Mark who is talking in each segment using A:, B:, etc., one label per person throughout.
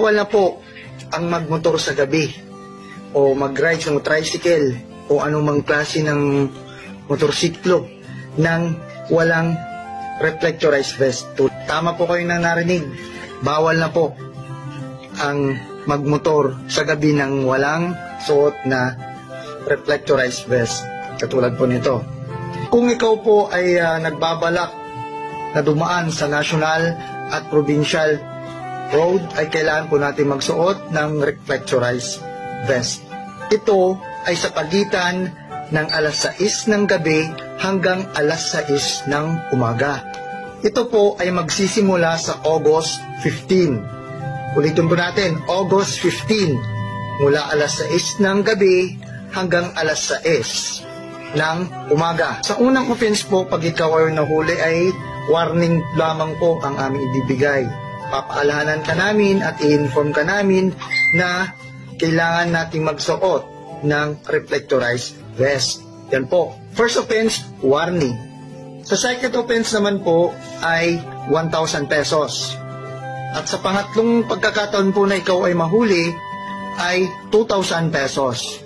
A: Wala po ang magmotor sa gabi o mag-ride ng tricycle o anumang klase ng motorsiklo nang walang reflectorized vest. Tama po kayo nang narinig. Bawal na po ang magmotor sa gabi nang walang suot na reflectorized vest. Katulad po nito. Kung ikaw po ay nagbabalak na dumaan sa national at provincial road, ay kailangan po natin magsuot ng reflectorized vest. Ito ay sa pagitan ng alas 6 ng gabi hanggang alas 6 ng umaga. Ito po ay magsisimula sa August 15. Ulitin po natin, August 15, mula alas 6 ng gabi hanggang alas 6 ng umaga. Sa unang offense po, pag ikaw ay nahuli, ay warning lamang po ang aming ibibigay. Papaalahanan ka namin at i-inform ka namin na kailangan nating magsuot ng reflectorized vest. Yan po. First offense, warning. Sa second offense naman po ay 1,000 pesos. At sa pangatlong pagkakataon po na ikaw ay mahuli ay 2,000 pesos.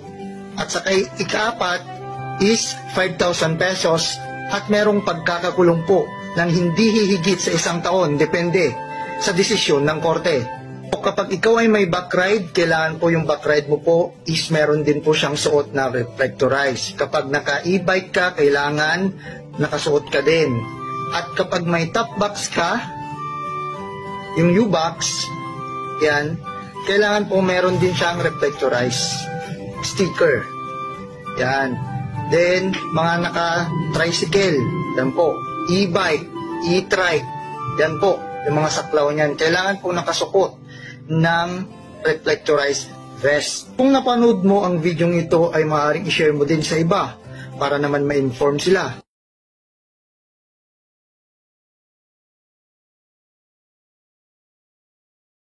A: At sa ika-apat is 5,000 pesos at merong pagkakakulong po ng hindi hihigit sa 1 taon, depende sa desisyon ng korte. Kapag ikaw ay may backride, kailangan po yung backride mo po is meron din po siyang suot na reflectorized. Kapag naka-e-bike ka, kailangan nakasuot ka din. At kapag may top box ka, yung U-box, yan, kailangan po meron din siyang reflectorized sticker. Yan. Then, mga naka-tricycle, yan po. E-bike, e-trike, yan po. Yung mga saklaw niyan, kailangan po nakasuot ng reflectorized vest. Kung napanood mo ang video ito, ay maaaring i-share mo din sa iba para naman ma-inform sila.